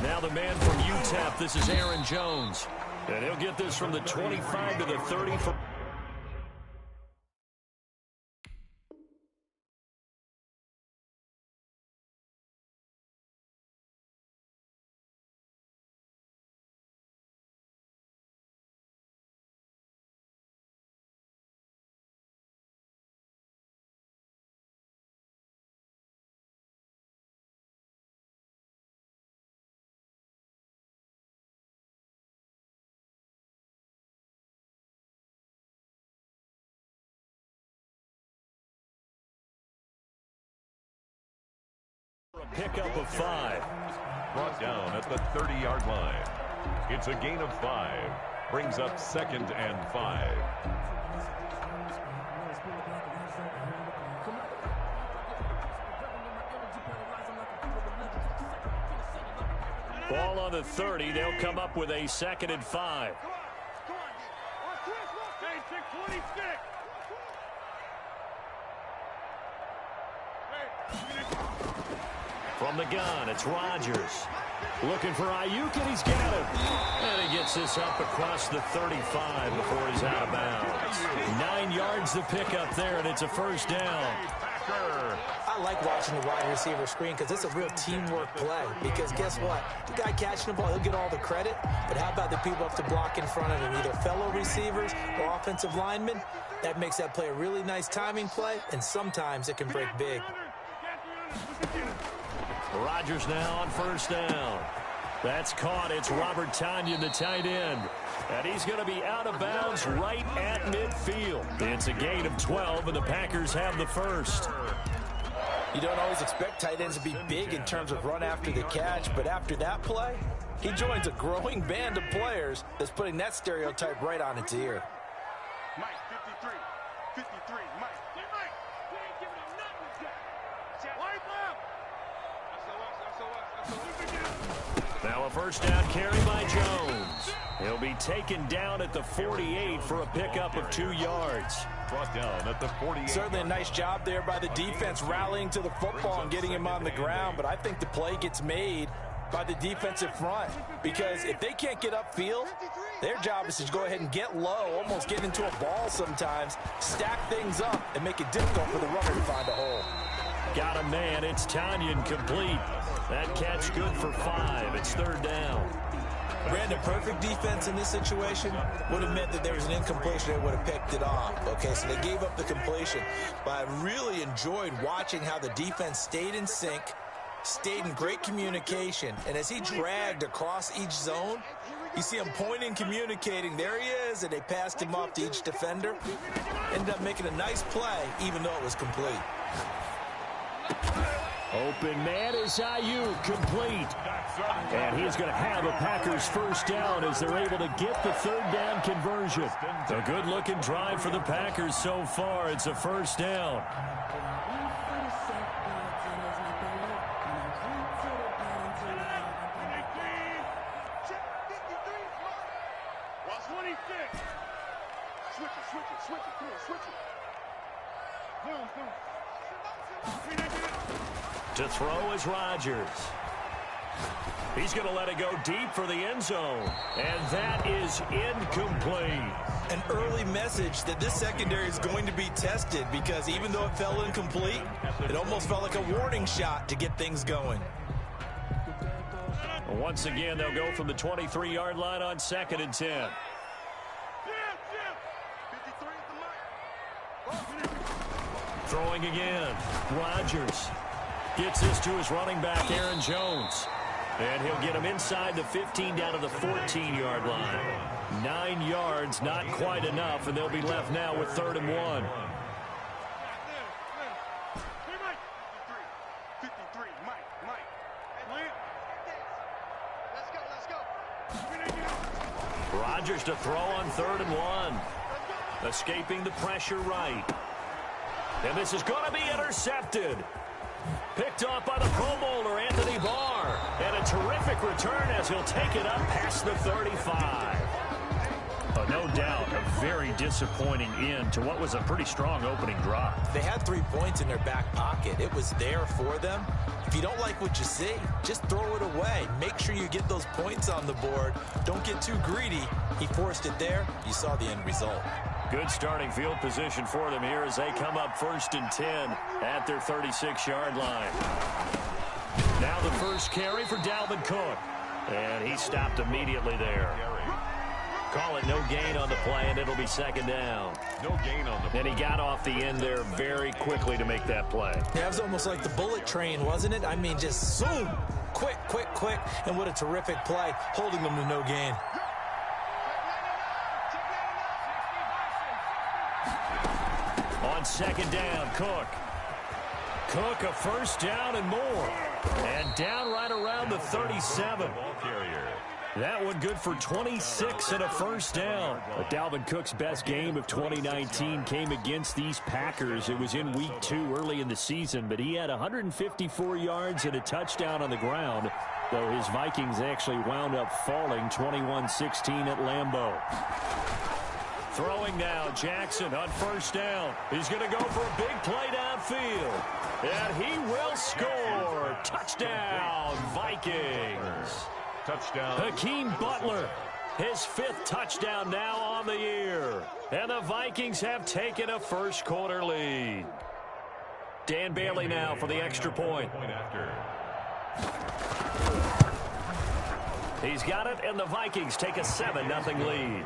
Now the man from UTEP, this is Aaron Jones. And he'll get this from the 25 to the 30 for... A pickup of 5. Brought down at the 30-yard line. It's a gain of 5. Brings up 2nd and 5. Ball on the 30. They'll come up with a 2nd and 5. From the gun, it's Rodgers. Looking for Ayuk, and he's got him. And he gets this up across the 35 before he's out of bounds. 9 yards to pick up there, and it's a first down. I like watching the wide receiver screen because it's a real teamwork play. Because guess what? The guy catching the ball, he'll get all the credit. But how about the people up to block in front of him, either fellow receivers or offensive linemen? That makes that play a really nice timing play, and sometimes it can break big. Rodgers now on first down. That's caught. It's Robert Tonyan, the tight end. And he's going to be out of bounds right at midfield. It's a gain of 12, and the Packers have the first. You don't always expect tight ends to be big in terms of run after the catch, but after that play, he joins a growing band of players that's putting that stereotype right on its ear. Mike, 53, Mike. Hey, Mike, you ain't giving him nothing, Jack. Wipe up. Now a first down carry by Jones. He'll be taken down at the 48 for a pickup of 2 yards. Brought down at the 48. Certainly a nice job there by the defense rallying to the football and getting him on the ground, but I think the play gets made by the defensive front because if they can't get upfield, their job is to go ahead and get low, almost get into a ball sometimes, stack things up, and make it difficult for the runner to find a hole. Got a man. It's Tonyan complete. That catch good for 5. It's 3rd down. Brandon, perfect defense in this situation would have meant that there was an incompletion that would have picked it off. Okay, so they gave up the completion. But I really enjoyed watching how the defense stayed in sync, stayed in great communication. And as he dragged across each zone, you see him pointing, communicating. There he is, and they passed him off to each defender. Ended up making a nice play, even though it was complete. Open man is Ayuk, complete. And he's going to have a Packers first down as they're able to get the 3rd down conversion. A good-looking drive for the Packers so far. It's a first down. To throw is Rodgers. He's going to let it go deep for the end zone. And that is incomplete. An early message that this secondary is going to be tested because even though it fell incomplete, it almost felt like a warning shot to get things going. Once again, they'll go from the 23-yard line on 2nd and 10. Throwing again. Rodgers gets this to his running back, Aaron Jones. And he'll get him inside the 15 down to the 14-yard line. 9 yards, not quite enough, and they'll be left now with 3rd and 1. Rodgers to throw on 3rd and 1. Escaping the pressure right. And this is going to be intercepted. Picked off by the Pro Bowler, Anthony Barr. And a terrific return as he'll take it up past the 35. A No doubt a very disappointing end to what was a pretty strong opening drive. They had 3 points in their back pocket. It was there for them. If you don't like what you see, just throw it away. Make sure you get those points on the board. Don't get too greedy. He forced it there. You saw the end result. Good starting field position for them here as they come up 1st and 10 at their 36-yard line. Now the first carry for Dalvin Cook. And he stopped immediately there. Call it no gain on the play, and it'll be 2nd down. No gain on the play. And he got off the end there very quickly to make that play. Yeah, it was almost like the bullet train, wasn't it? I mean, just zoom. Quick, quick, quick. And what a terrific play, holding them to no gain. On 2nd down, Cook. Cook, a 1st down and more. And down right around the 37. That one good for 26 and a 1st down. But Dalvin Cook's best game of 2019 came against these Packers. It was in week 2 early in the season, but he had 154 yards and a touchdown on the ground, though his Vikings actually wound up falling 21-16 at Lambeau. Throwing now, Jackson on 1st down. He's going to go for a big play downfield. And he will score. Touchdown, Vikings. Touchdown. Hakeem Butler, his 5th touchdown now on the year. And the Vikings have taken a first-quarter lead. Dan Bailey now for the extra point. He's got it, and the Vikings take a 7-0 lead.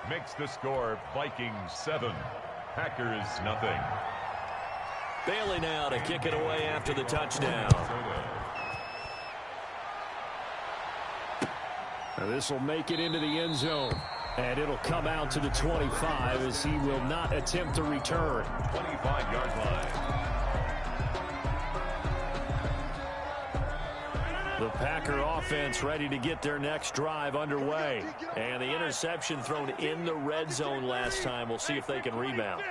Makes the score Vikings 7, Packers nothing. Bailey now to kick it away after the touchdown. This will make it into the end zone. And it'll come out to the 25 as he will not attempt to return. 25-yard line. The Packer offense ready to get their next drive underway. And the interception thrown in the red zone last time. We'll see if they can rebound.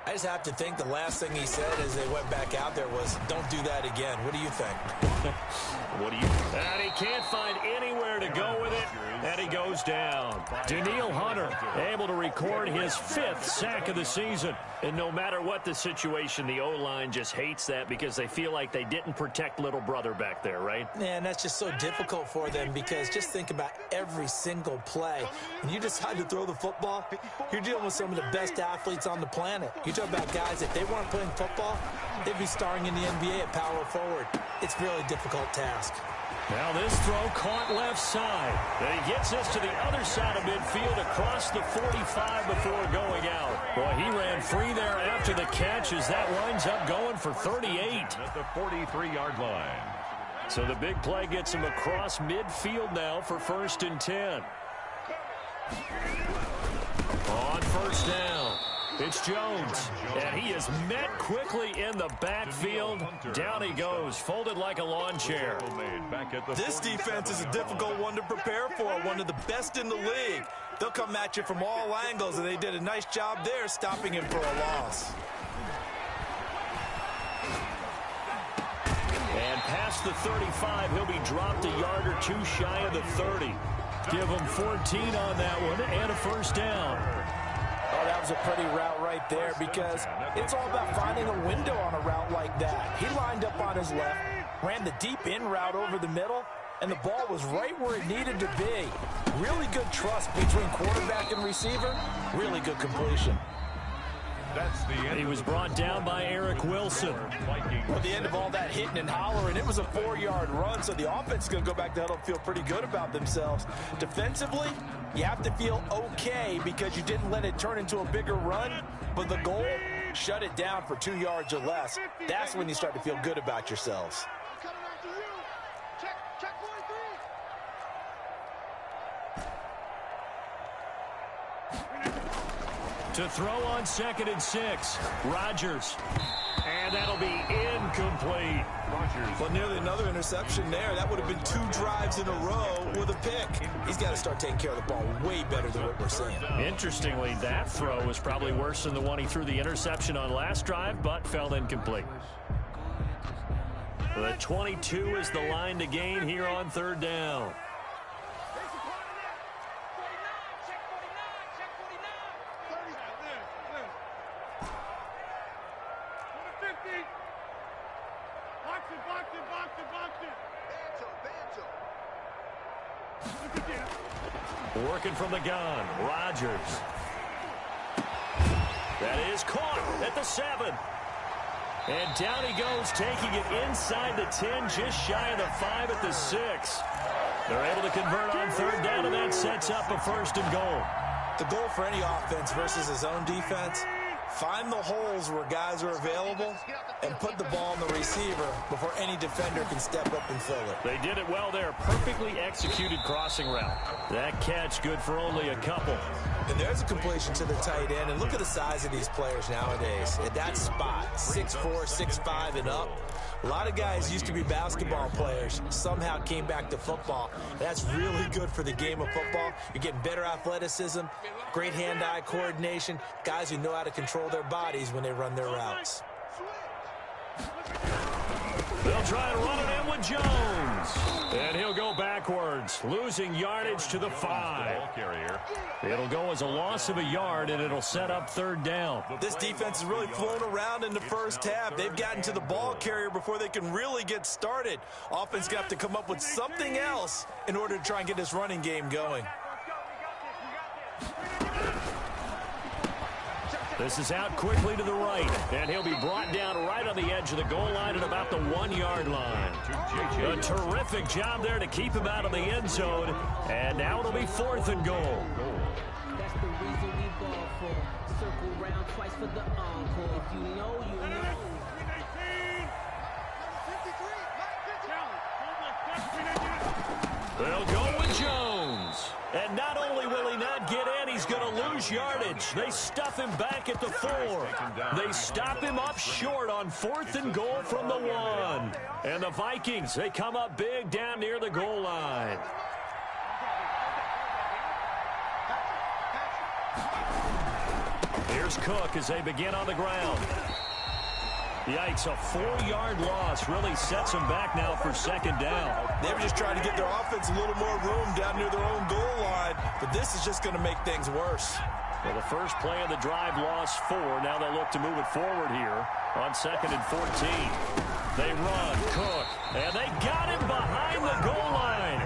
I just have to think the last thing he said as they went back out there was, don't do that again. What do you think? What do you think? And he can't find anywhere to go with it, and he goes down. Danielle Hunter able to record his 5th sack of the season. And no matter what the situation, the O-line just hates that because they feel like they didn't protect little brother back there, right? Man, that's just so difficult for them because just think about every single play. When you decide to throw the football, you're dealing with some of the best athletes on the planet. You talk about guys, if they weren't playing football, they'd be starring in the NBA at power forward. It's a really difficult task. Now this throw caught left side. And he gets this to the other side of midfield across the 45 before going out. Boy, he ran free there after the catch as that winds up going for 38. At the 43-yard line. So the big play gets him across midfield now for 1st and 10. On 1st down, it's Jones. And he is met quickly in the backfield. Down he goes, folded like a lawn chair. This defense is a difficult one to prepare for, one of the best in the league. They'll come at you from all angles, and they did a nice job there stopping him for a loss. And past the 35, he'll be dropped a yard or 2 shy of the 30. Give him 14 on that one and a 1st down. Oh, that was a pretty route right there because it's all about finding a window on a route like that. He lined up on his left, ran the deep in route over the middle, and the ball was right where it needed to be. Really good trust between quarterback and receiver. Really good completion. That's the end. He was brought down by Eric Wilson. At the end of all that hitting and hollering, it was a 4-yard run, so the offense is going to go back to huddle and feel pretty good about themselves. Defensively, you have to feel okay because you didn't let it turn into a bigger run, but the goal, shut it down for 2 yards or less. That's when you start to feel good about yourselves. To throw on 2nd and 6, Rodgers. And that'll be incomplete. Well, nearly another interception there. That would have been 2 drives in a row with a pick. He's got to start taking care of the ball way better than what we're seeing. Interestingly, that throw was probably worse than the one he threw the interception on last drive, but fell incomplete. The 22 is the line to gain here on 3rd down. Working from the gun, Rodgers. That is caught at the 7. And down he goes, taking it inside the 10, just shy of the 5 at the 6. They're able to convert on third down, and that sets up a 1st and goal. The goal for any offense versus his own defense, find the holes where guys are available and put the ball on the receiver before any defender can step up and fill it. They did it well there. Perfectly executed crossing route. That catch good for only a couple. And there's a completion to the tight end. And look at the size of these players nowadays. At that spot, 6'4", 6'5", and up. A lot of guys used to be basketball players, somehow came back to football. That's really good for the game of football. You're getting better athleticism, great hand-eye coordination, guys who know how to control their bodies when they run their routes. They'll try and run it in with Jones. And he'll go backwards, losing yardage to the 5. It'll go as a loss of a yard, and it'll set up third down. This defense has really flown around in the first half. They've gotten to the ball carrier before they can really get started. Offense got to come up with something else in order to try and get this running game going. This is out quickly to the right, and he'll be brought down right on the edge of the goal line at about the 1-yard line. A terrific job there to keep him out of the end zone, and now it'll be 4th and goal. That's the reason we ball for. Circle round twice for the encore. If you know, you know. They'll go with Jones. And not only will he not get in, he's going to lose yardage. They stuff him back at the 4. They stop him up short on 4th and goal from the 1. And the Vikings, they come up big down near the goal line. Here's Cook as they begin on the ground. Yikes, a 4-yard loss really sets them back now for 2nd down. They were just trying to get their offense a little more room down near their own goal line, but this is just going to make things worse. Well, the first play of the drive lost 4. Now they'll look to move it forward here on 2nd and 14. They run, Cook, and they got him behind the goal line.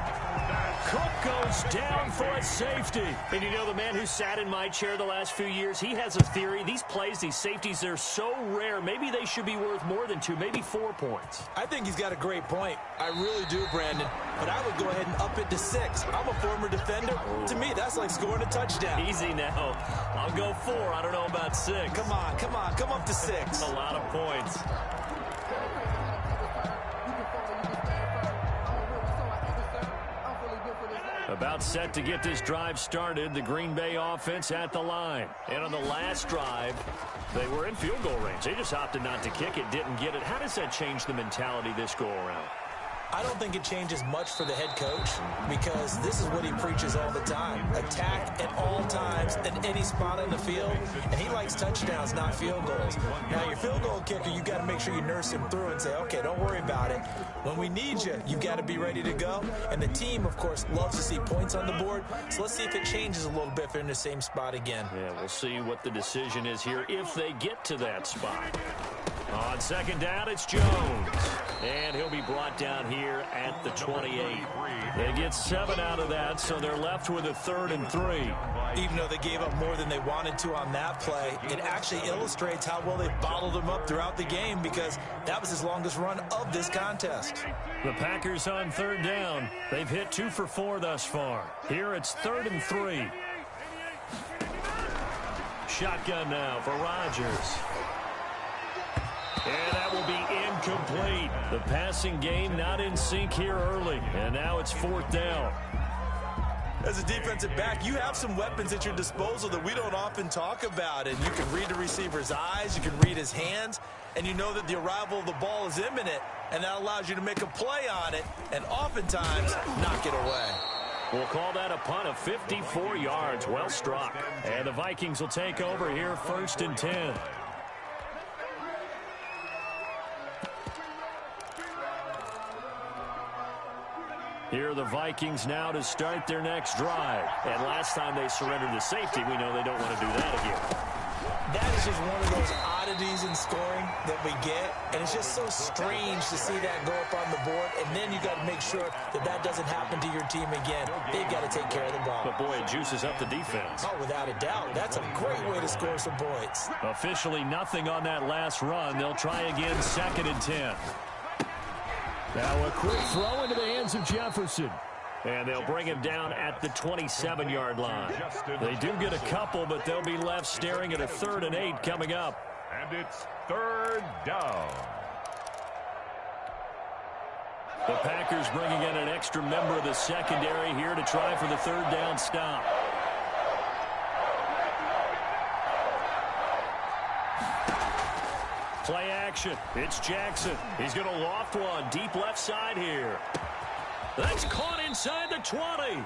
Cook goes down for a safety. And you know, the man who sat in my chair the last few years, he has a theory. These plays, these safeties, they're so rare. Maybe they should be worth more than 2, maybe 4 points. I think he's got a great point. I really do, Brandon. But I would go ahead and up it to 6. I'm a former defender. To me, that's like scoring a touchdown. Easy now. I'll go 4. I don't know about 6. Come on. Come up to 6. A lot of points. About set to get this drive started, the Green Bay offense at the line. And on the last drive, they were in field goal range. They just opted not to kick it, didn't get it. How does that change the mentality this go around? I don't think it changes much for the head coach because this is what he preaches all the time. Attack at all times at any spot on the field, and he likes touchdowns, not field goals. Now, your field goal kicker, you got to make sure you nurse him through and say, okay, don't worry about it. When we need you, you've got to be ready to go. And the team, of course, loves to see points on the board, so let's see if it changes a little bit if they're in the same spot again. Yeah, we'll see what the decision is here if they get to that spot. On 2nd down, it's Jones. And he'll be brought down here at the 28. They get 7 out of that, so they're left with a 3rd and 3. Even though they gave up more than they wanted to on that play, it actually illustrates how well they bottled him up throughout the game because that was his longest run of this contest. The Packers on 3rd down. They've hit 2 for 4 thus far. Here it's 3rd and 3. Shotgun now for Rodgers. And that will be incomplete. The passing game not in sync here early. And now it's 4th down. As a defensive back, you have some weapons at your disposal that we don't often talk about. And you can read the receiver's eyes, you can read his hands, and you know that the arrival of the ball is imminent. And that allows you to make a play on it and oftentimes knock it away. We'll call that a punt of 54 yards. Well struck. And the Vikings will take over here 1st and 10. Here are the Vikings now to start their next drive. And last time they surrendered to safety, we know they don't want to do that again. That is just one of those oddities in scoring that we get, and it's just so strange to see that go up on the board, and then you got to make sure that that doesn't happen to your team again. They've got to take care of the ball. But, boy, it juices up the defense. Oh, without a doubt. That's a great way to score some points. Officially nothing on that last run. They'll try again, 2nd and 10. Now a quick throw into the hands of Jefferson. And they'll bring him down at the 27-yard line. They do get a couple, but they'll be left staring at a 3rd and 8 coming up. And it's 3rd down. The Packers bringing in an extra member of the secondary here to try for the 3rd down stop. Play action. It's Jackson. He's going to loft one deep left side here. That's caught inside the 20.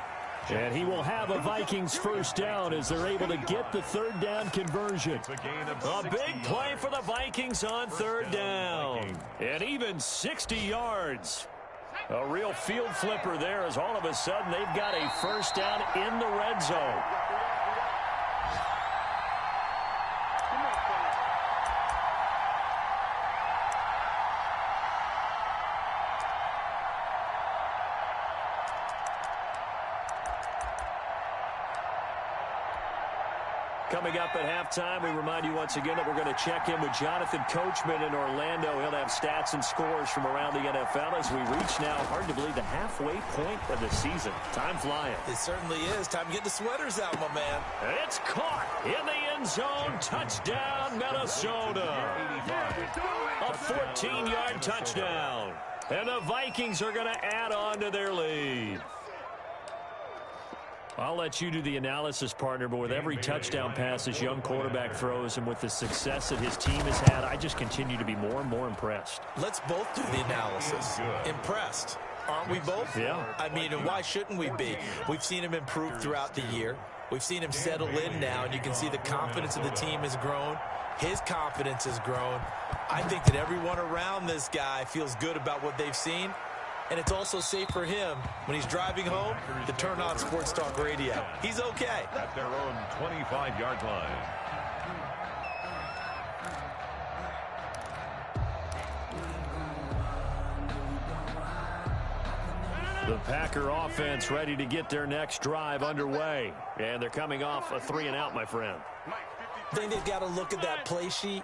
And he will have a Vikings 1st down as they're able to get the 3rd down conversion. A big play for the Vikings on 3rd down. And even 60 yards. A real field flipper there as all of a sudden they've got a 1st down in the red zone. Coming up at halftime, we remind you once again that we're going to check in with Jonathan Coachman in Orlando. He'll have stats and scores from around the NFL as we reach now, hard to believe, the halfway point of the season. Time flying. It certainly is. Time to get the sweaters out, my man. It's caught in the end zone. Touchdown, Minnesota. A 14-yard touchdown. And the Vikings are going to add on to their lead. I'll let you do the analysis, partner, but with every touchdown pass this young quarterback throws and with the success that his team has had, I just continue to be more and more impressed. Let's both do the analysis. Impressed. Aren't we both? Yeah. I mean, and why shouldn't we be? We've seen him improve throughout the year. We've seen him settle in now, and you can see the confidence of the team has grown. His confidence has grown. I think that everyone around this guy feels good about what they've seen. And it's also safe for him when he's driving home to turn on Sports Talk Radio. He's okay. At their own 25-yard line. The Packer offense ready to get their next drive underway. And they're coming off a 3-and-out, my friend. I think they've got to look at that play sheet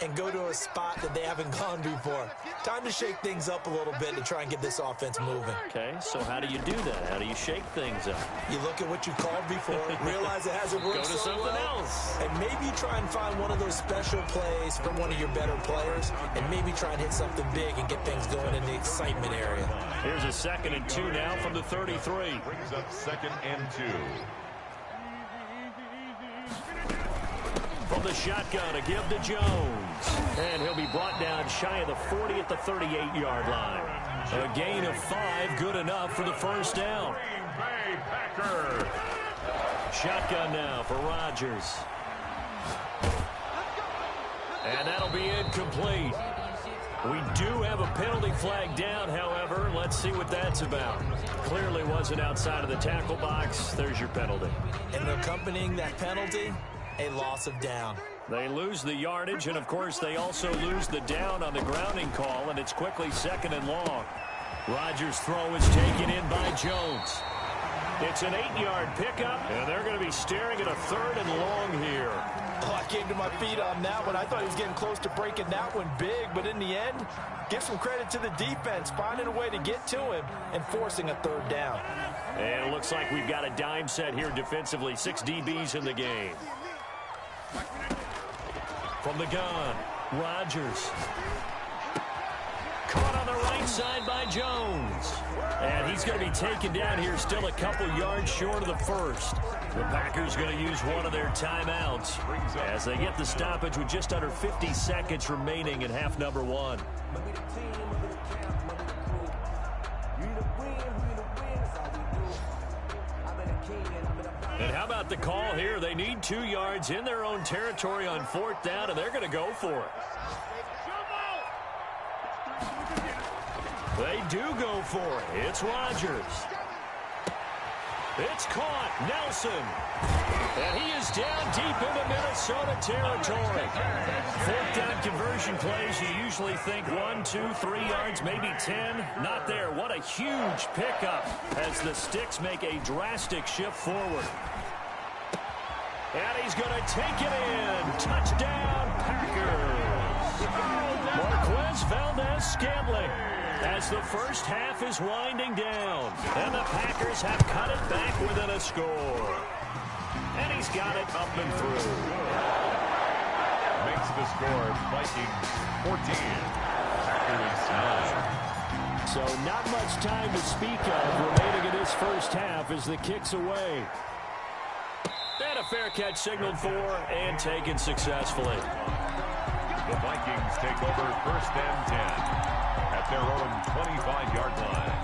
and go to a spot that they haven't gone before. Time to shake things up a little bit to try and get this offense moving. Okay, so how do you do that? How do you shake things up? You look at what you called before, realize it hasn't worked Go to so something well, else. and maybe try and find one of those special plays from one of your better players, and maybe try and hit something big and get things going in the excitement area. Here's a 2nd and 2 now from the 33. Brings up 2nd and 2. From the shotgun, a give to Jones. And he'll be brought down shy of the 40 at the 38-yard line. A gain of 5, good enough for the 1st down. Green Bay Packers. Shotgun now for Rodgers. And that'll be incomplete. We do have a penalty flag down, however. Let's see what that's about. Clearly wasn't outside of the tackle box. There's your penalty. And accompanying that penalty, a loss of down. They lose the yardage, and, of course, they also lose the down on the grounding call, and it's quickly 2nd and long. Rodgers' throw is taken in by Jones. It's an 8-yard pickup, and they're going to be staring at a 3rd and long here. Oh, I came to my feet on that one. I thought he was getting close to breaking that one big, but in the end, give some credit to the defense, finding a way to get to him and forcing a 3rd down. And it looks like we've got a dime set here defensively. 6 DBs in the game. From the gun, Rodgers. Caught on the right side by Jones. And he's going to be taken down here still a couple yards short of the 1st. The Packers going to use one of their timeouts as they get the stoppage with just under 50 seconds remaining in half number 1. And how about the call here? They need 2 yards in their own territory on 4th down, and they're going to go for it. They do go for it. It's Rodgers. It's caught. Nelson. And he is down deep into Minnesota territory. Fourth down conversion plays, you usually think 1, 2, 3 yards, maybe 10. Not there. What a huge pickup as the Sticks make a drastic shift forward. And he's going to take it in. Touchdown, Packers. Marquez Valdez-Scantling as the first half is winding down. And the Packers have cut it back within a score. And he's got it up and through. Makes the score Vikings 14. Packers 9. So not much time to speak of remaining in this first half as the kick's away. And a fair catch signaled for and taken successfully. The Vikings take over first and 10 at their own 25-yard line.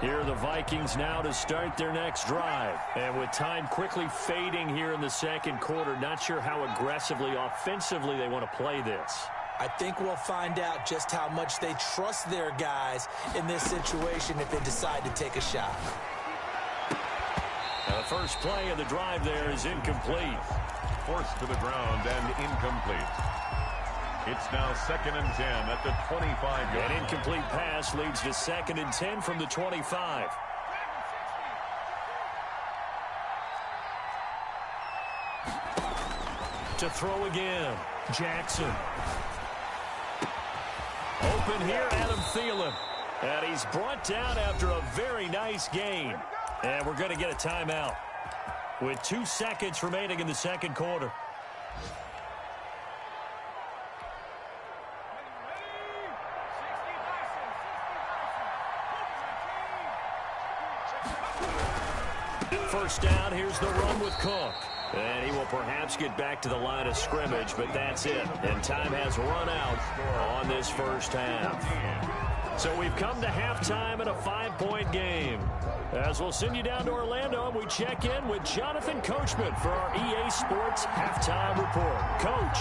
Here are the Vikings now to start their next drive. And with time quickly fading here in the second quarter, not sure how aggressively, offensively they want to play this. I think we'll find out just how much they trust their guys in this situation if they decide to take a shot. The first play of the drive there is incomplete. Forced to the ground and incomplete. It's now 2nd and 10 at the 25-yard. An incomplete pass leads to 2nd and 10 from the 25. To throw again, Jackson. Open here, Adam Thielen. And he's brought down after a very nice gain. And we're going to get a timeout with 2 seconds remaining in the second quarter. First down, here's the run with Cook. And he will perhaps get back to the line of scrimmage, but that's it. And time has run out on this first half. So we've come to halftime in a 5-point game. As we'll send you down to Orlando, and we check in with Jonathan Coachman for our EA Sports Halftime Report. Coach.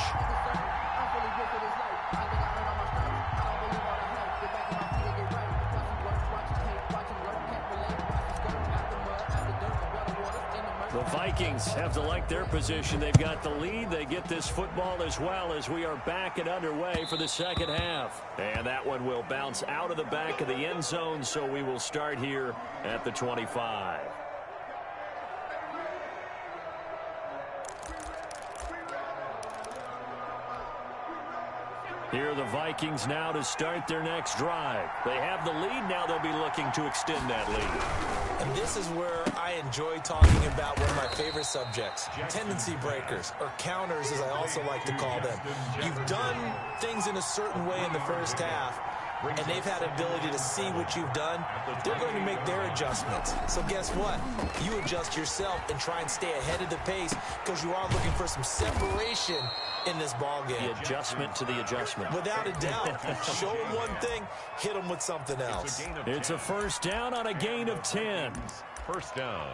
The Vikings have to like their position. They've got the lead. They get this football as well as we are back and underway for the second half. And that one will bounce out of the back of the end zone, so we will start here at the 25. Here are the Vikings now to start their next drive. They have the lead. Now they'll be looking to extend that lead. And this is where I enjoy talking about one of my favorite subjects, tendency breakers, or counters as I also like to call them. You've done things in a certain way in the first half, and they've had ability to see what you've done. They're going to make their adjustments. So guess what? You adjust yourself and try and stay ahead of the pace because you are looking for some separation in this ball game. The adjustment to the adjustment. Without a doubt. Show them one thing, hit them with something else. It's a first down on a gain of 10. First down.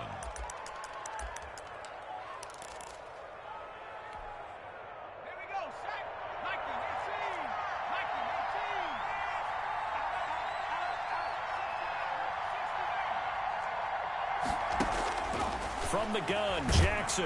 From the gun, Jackson.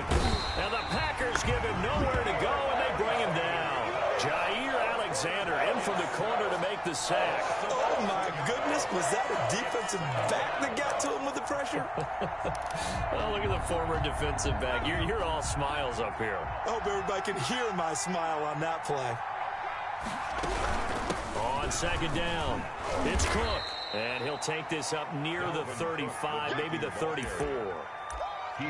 Now the Packers give him nowhere to go, and they bring him down. Jair Alexander in from the corner to make the sack. Oh, my goodness. Was that a defensive back that got to him with the pressure? Oh, look at the former defensive back. You're all smiles up here. I hope everybody can hear my smile on that play. On second down, it's Cook. And he'll take this up near the 35, maybe the 34.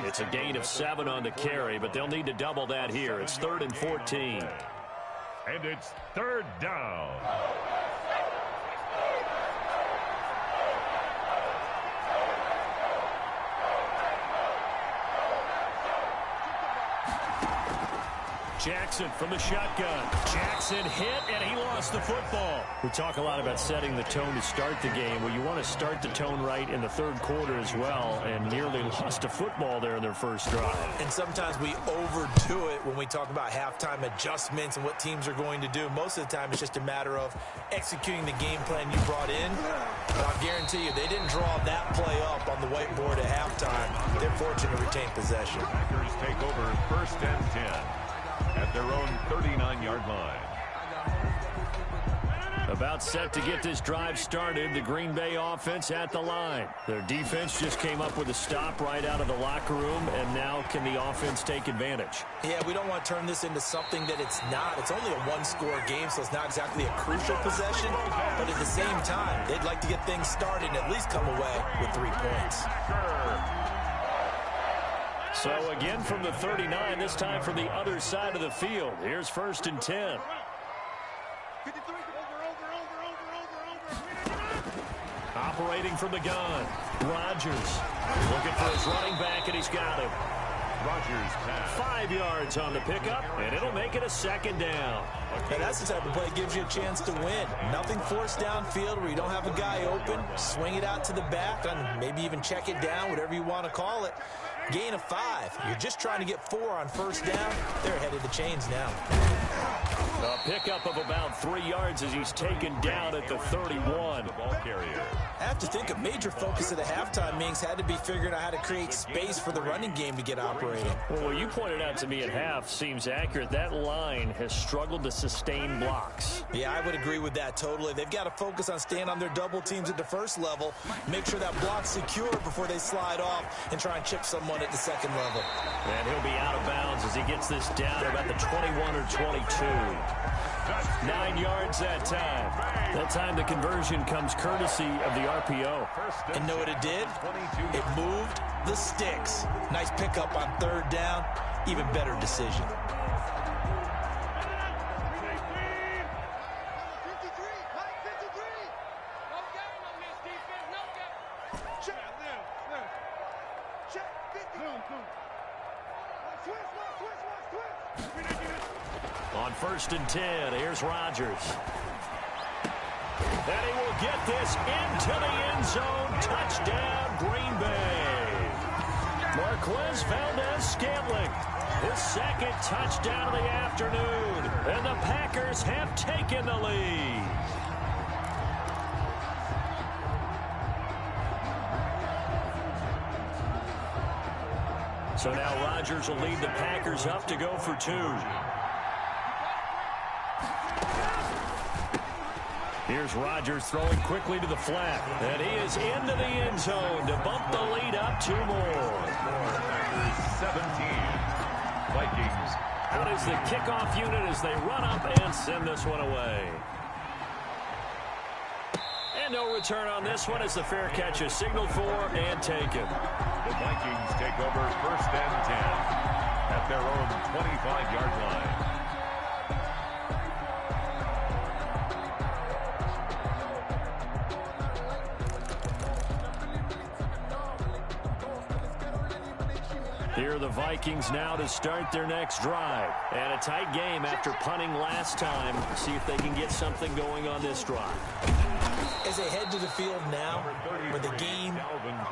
It's a gain of 7 on the carry, but they'll need to double that here. It's 3rd and 14. And it's 3rd down. Jackson from the shotgun. Jackson hit, and he lost the football. We talk a lot about setting the tone to start the game. Well, you want to start the tone right in the third quarter as well, and nearly lost a football there in their first drive. And sometimes we overdo it when we talk about halftime adjustments and what teams are going to do. Most of the time, it's just a matter of executing the game plan you brought in. But I'll guarantee you, they didn't draw that play up on the whiteboard at halftime. They're fortunate to retain possession. Packers take over 1st and 10 at their own 39-yard line. About set to get this drive started, the Green Bay offense at the line. Their defense just came up with a stop right out of the locker room, and now can the offense take advantage? Yeah, we don't want to turn this into something that it's not. It's only a one-score game, so it's not exactly a crucial possession. But at the same time, they'd like to get things started and at least come away with 3 points. So again from the 39, this time from the other side of the field. Here's 1st and 10. Operating from the gun. Rodgers looking for his running back, and he's got him. Rodgers pass. 5 yards on the pickup, and it'll make it a 2nd down. And that's the type of play that gives you a chance to win. Nothing forced downfield where you don't have a guy open. Swing it out to the back and maybe even check it down, whatever you want to call it. Gain of 5. You're just trying to get 4 on 1st down. They're ahead of the chains now. A pickup of about 3 yards as he's taken down at the 31. The ball carrier. I have to think a major focus of the halftime meetings had to be figuring out how to create space for the running game to get operating. Well, what you pointed out to me at half seems accurate. That line has struggled to sustain blocks. Yeah, I would agree with that totally. They've got to focus on staying on their double teams at the first level, make sure that block's secure before they slide off and try and chip someone at the second level. And he'll be out of bounds as he gets this down about the 21 or 22. 9 yards that time. That time the conversion comes courtesy of the RPO. And know what it did? It moved the sticks. Nice pickup on 3rd down. Even better decision. On 1st and 10, here's Rodgers. And he will get this into the end zone. Touchdown, Green Bay. Marquez Valdez-Scantling, his 2nd touchdown of the afternoon. And the Packers have taken the lead. So now Rodgers will lead the Packers up to go for 2. Here's Rodgers throwing quickly to the flat. And he is into the end zone to bump the lead up 2 more. Packers 17. Vikings. Out is the kickoff unit as they run up and send this one away. And no return on this one as the fair catch is signaled for and taken. The Vikings take over 1st and 10 at their own 25-yard line. Here are the Vikings now to start their next drive. And a tight game after punting last time. See if they can get something going on this drive. As they head to the field now, with the game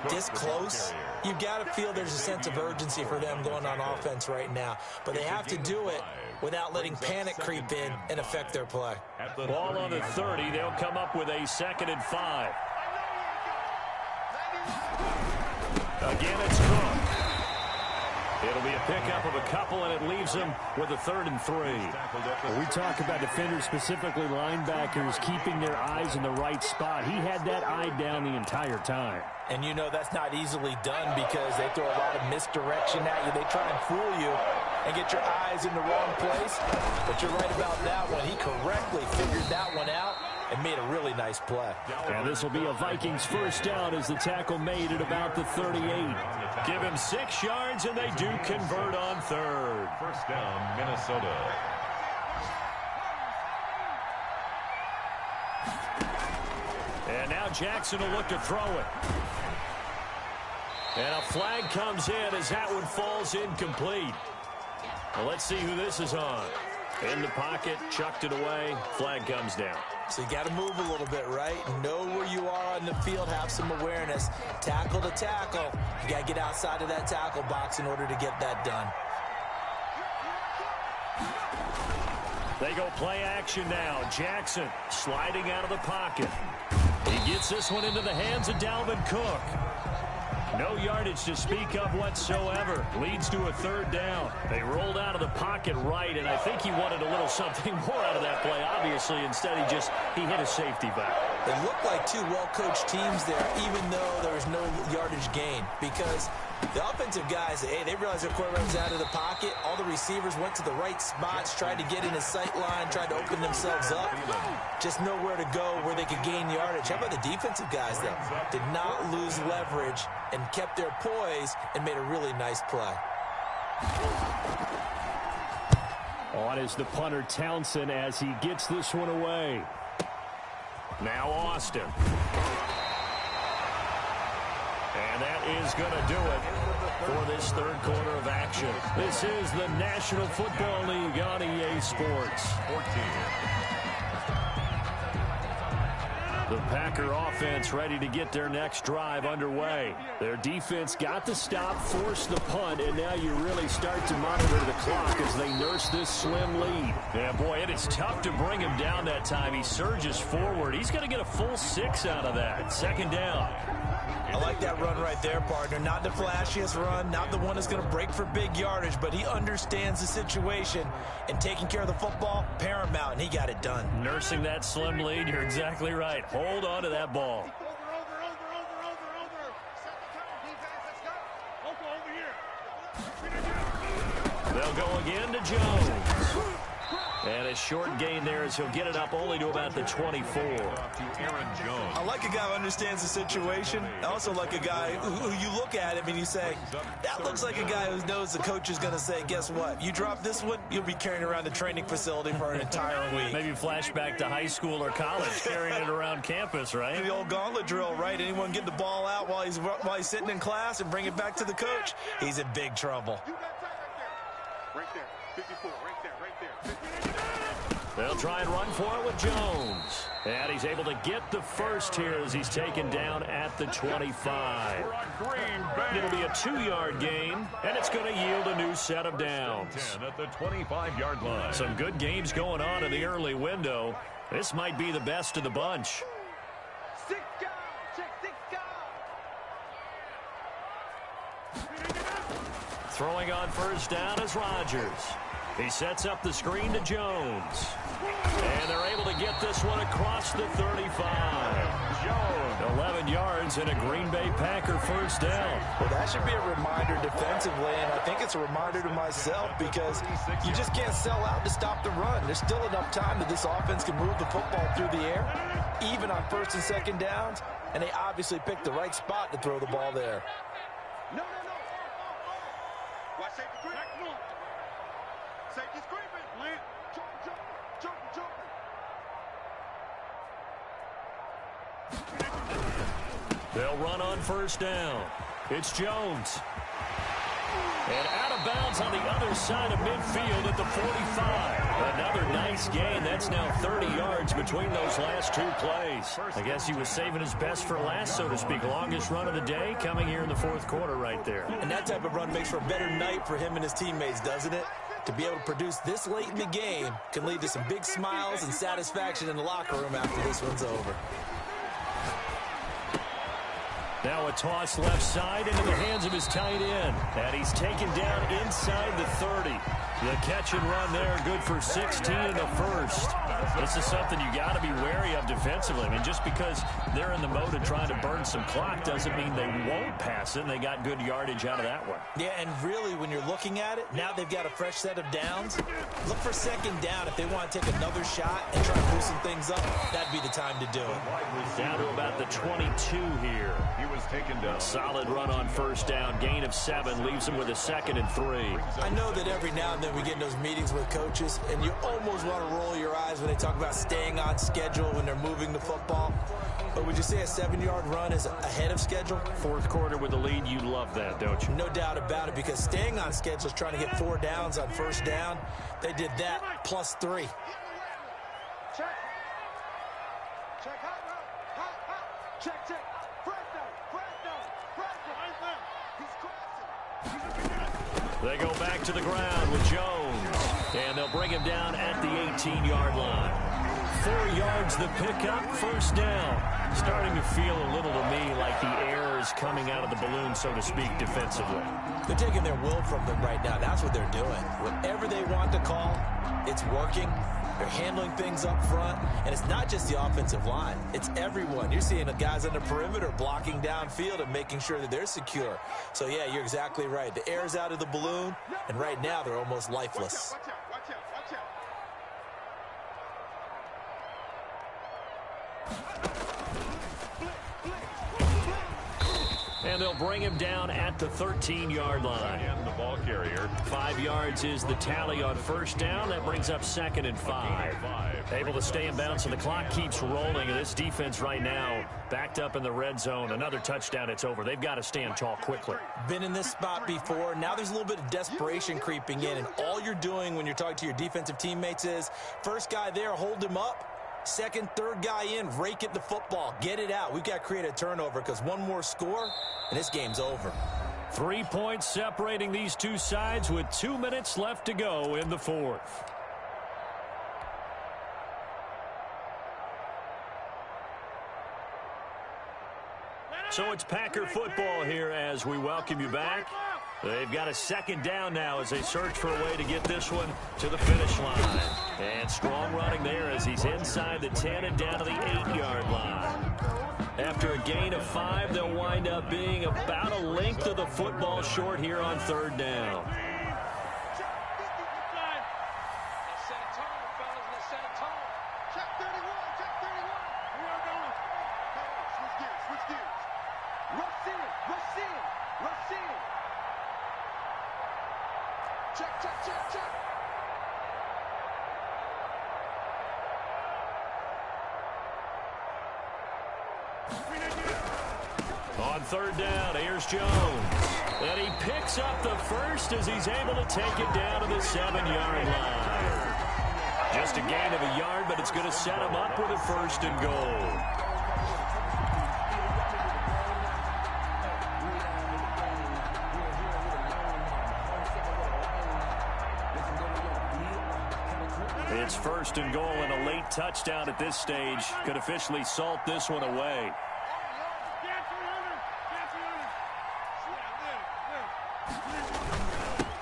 this close, you've got to feel there's a sense of urgency for them going on offense right now. But they have to do it without letting panic creep in and affect their play. Ball on the 30. They'll come up with a 2nd and 5. Again, it's Cook. It'll be a pickup of a couple, and it leaves them with a 3rd and 3. When we talk about defenders, specifically linebackers, keeping their eyes in the right spot. He had that eye down the entire time. And you know that's not easily done because they throw a lot of misdirection at you. They try and fool you and get your eyes in the wrong place. But you're right about that one. He correctly figured that one out and made a really nice play. And this will be a Vikings 1st down as the tackle made at about the 38. Give him 6 yards, and they do convert on 3rd. 1st down, Minnesota. And now Jackson will look to throw it. And a flag comes in as that one falls incomplete. Well, let's see who this is on. In the pocket, chucked it away, flag comes down. So you got to move a little bit, right? Know where you are on the field, have some awareness. Tackle to tackle. You got to get outside of that tackle box in order to get that done. They go play action now. Jackson sliding out of the pocket. He gets this one into the hands of Dalvin Cook. No yardage to speak of whatsoever. Leads to a third down. They rolled out of the pocket right, and I think he wanted a little something more out of that play, obviously. Instead, he hit a safety back. They look like two well-coached teams there, even though there was no yardage gain, because the offensive guys, hey, they realized their quarterback was out of the pocket. All the receivers went to the right spots, tried to get in his sight line, tried to open themselves up. Just nowhere to go where they could gain yardage. How about the defensive guys, though? Did not lose leverage and kept their poise and made a really nice play. On is the punter Townsend as he gets this one away. Now Austin. And that is going to do it for this third quarter of action. This is the National Football League on EA Sports. 14. The Packer offense ready to get their next drive underway. Their defense got the stop, forced the punt, and now you really start to monitor the clock as they nurse this slim lead. Yeah, boy, it is tough to bring him down that time. He surges forward. He's going to get a full 6 out of that. Second down. I like that run right there, partner. Not the flashiest run, not the one that's going to break for big yardage, but he understands the situation, and taking care of the football, paramount, and he got it done. Nursing that slim lead, you're exactly right. Hold on to that ball. They'll go again to Jones. And a short gain there as he'll get it up only to about the 24. I like a guy who understands the situation. I also like a guy who you look at him and you say, that looks like a guy who knows the coach is going to say, guess what? You drop this one, you'll be carrying around the training facility for an entire week. Maybe flashback to high school or college, carrying it around campus, right? The old gauntlet drill, right? Anyone get the ball out while he's sitting in class and bring it back to the coach? He's in big trouble. Right there, 54, right there. They'll try and run for it with Jones. And he's able to get the first here as he's taken down at the 25. It'll be a 2-yard gain, and it's going to yield a new set of downs. 10 at the 25-yard line. Some good games going on in the early window. This might be the best of the bunch. 6 down, check 6 down. Throwing on first down is Rodgers. He sets up the screen to Jones. And they're able to get this one across the 35. Jones, 11 yards and a Green Bay Packer first down. Well, that should be a reminder defensively, and I think it's a reminder to myself because you just can't sell out to stop the run. There's still enough time that this offense can move the football through the air, even on first and second downs, and they obviously picked the right spot to throw the ball there. No. Watch safety creeping. Safety's creeping. Land. Jump. They'll run on first down. It's Jones. And out of bounds on the other side of midfield at the 45. Another nice gain. That's now 30 yards between those last two plays. I guess he was saving his best for last, so to speak. Longest run of the day coming here in the fourth quarter right there. And that type of run makes for a better night for him and his teammates, doesn't it? To be able to produce this late in the game can lead to some big smiles and satisfaction in the locker room after this one's over. Now a toss left side into the hands of his tight end. And he's taken down inside the 30. The catch and run there, good for 16 in the first. This is something you got to be wary of defensively. I mean, just because they're in the mode of trying to burn some clock doesn't mean they won't pass it, and they got good yardage out of that one. Yeah, and really, when you're looking at it, now they've got a fresh set of downs. Look for second down if they want to take another shot and try to loosen things up. That'd be the time to do it. Down to about the 22 here. He was taken down. Solid run on first down. Gain of 7 leaves him with a 2nd and 3. I know that every now and then we get in those meetings with coaches, and you almost want to roll your eyes when they talk about staying on schedule when they're moving the football. But would you say a 7-yard run is ahead of schedule? Fourth quarter with the lead, you love that, don't you? No doubt about it, because staying on schedule is trying to get 4 downs on first down. They did that plus 3. Check. Check. Hot. Check. First down. He's crossing. They go back to the ground with Jones, and they'll bring him down at the 18-yard line. 4 yards the pickup, first down. Starting to feel a little to me like the air is coming out of the balloon, so to speak, defensively. They're taking their will from them right now. That's what they're doing. Whatever they want to call, it's working. They're handling things up front, and it's not just the offensive line. It's everyone. You're seeing the guys on the perimeter blocking downfield and making sure that they're secure. So, yeah, you're exactly right. The air's out of the balloon, and right now they're almost lifeless. Watch out. And they'll bring him down at the 13-yard line. And the ball carrier. 5 yards is the tally on first down. That brings up 2nd and 5. Able to stay in bounds, so the clock keeps rolling. And this defense right now backed up in the red zone. Another touchdown, it's over. They've got to stand tall quickly. Been in this spot before. Now there's a little bit of desperation creeping in. And all you're doing when you're talking to your defensive teammates is, first guy there, hold him up. Second, third guy in, rake at the football. Get it out. We've got to create a turnover, because one more score, and this game's over. 3 points separating these two sides with 2 minutes left to go in the fourth. So it's Packer football here as we welcome you back. They've got a second down now as they search for a way to get this one to the finish line. And strong running there as he's inside the 10 and down to the 8-yard line. After a gain of 5, they'll wind up being about a length of the football short here on third down. Check. On third down, here's Jones. And he picks up the first as he's able to take it down to the 7-yard line. Just a gain of a yard, but it's going to set him up with a first and goal. It's first and goal, and a late touchdown at this stage could officially salt this one away.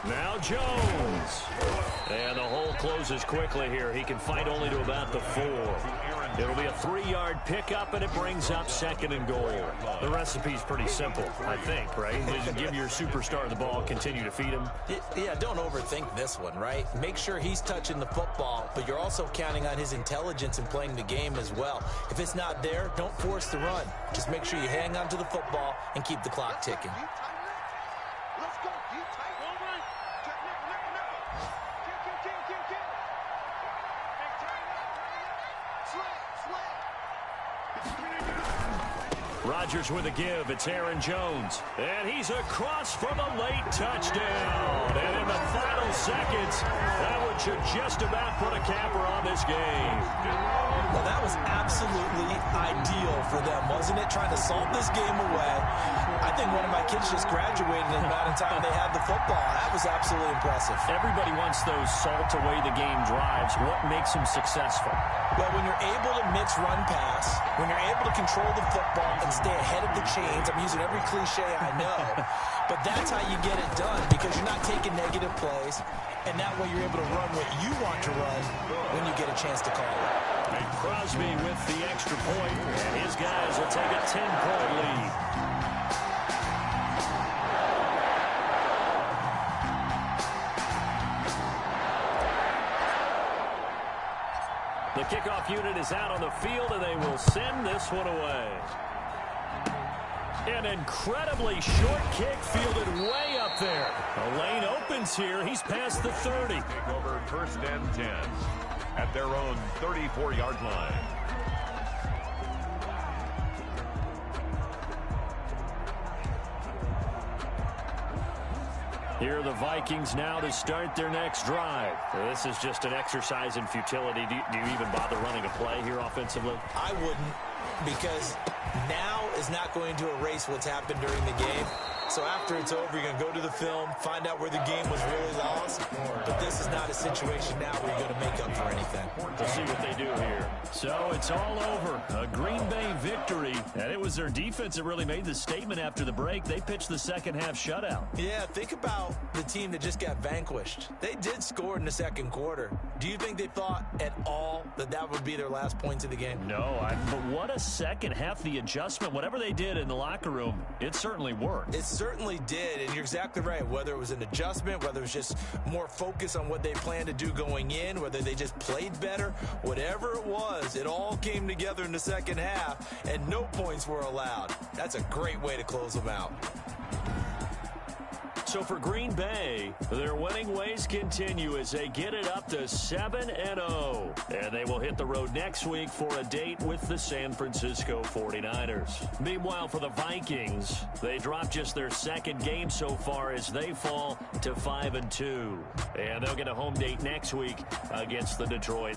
Now Jones. And the hole closes quickly here. He can fight only to about the 4. It'll be a 3-yard pickup, and it brings up 2nd and goal. The recipe's pretty simple, I think, right? Just give your superstar the ball, continue to feed him. Yeah, don't overthink this one, right? Make sure he's touching the football, but you're also counting on his intelligence in playing the game as well. If it's not there, don't force the run. Just make sure you hang on to the football and keep the clock ticking. Let's go. Keep tight. All right. Rodgers with a give. It's Aaron Jones. And he's across for the late touchdown. And in the final seconds, that one should just about put a capper on this game. Well, that was absolutely ideal for them, wasn't it? Trying to salt this game away. I think one of my kids just graduated in the amount of time they had the football. That was absolutely impressive. Everybody wants those salt away the game drives. What makes them successful? Well, when you're able to mix run pass, when you're able to control the football and stay ahead of the chains, I'm using every cliche I know, but that's how you get it done, because you're not taking negative plays, and that way you're able to run what you want to run when you get a chance to call it. And Crosby with the extra point, and his guys will take a 10-point lead. The kickoff unit is out on the field, and they will send this one away. An incredibly short kick fielded way up there. The lane opens here. He's past the 30. Take over first and 10 at their own 34-yard line. Here are the Vikings now to start their next drive. This is just an exercise in futility. Do you even bother running a play here offensively? I wouldn't, because now is not going to erase what's happened during the game. So after it's over, you're going to go to the film, find out where the game was really lost. But this is not a situation now where you're going to make up for anything. We'll see what they do here. So it's all over. A Green Bay victory. And it was their defense that really made the statement after the break. They pitched the second half shutout. Yeah, think about the team that just got vanquished. They did score in the second quarter. Do you think they thought at all that that would be their last points of the game? No, but what a second half. The adjustment, whatever they did in the locker room, it certainly worked. It certainly did, and you're exactly right. Whether it was an adjustment, whether it was just more focus on what they planned to do going in, whether they just played better, whatever it was, it all came together in the second half, and no points were allowed. That's a great way to close them out. So for Green Bay, their winning ways continue as they get it up to 7-0. And they will hit the road next week for a date with the San Francisco 49ers. Meanwhile, for the Vikings, they drop just their second game so far as they fall to 5-2. And they'll get a home date next week against the Detroit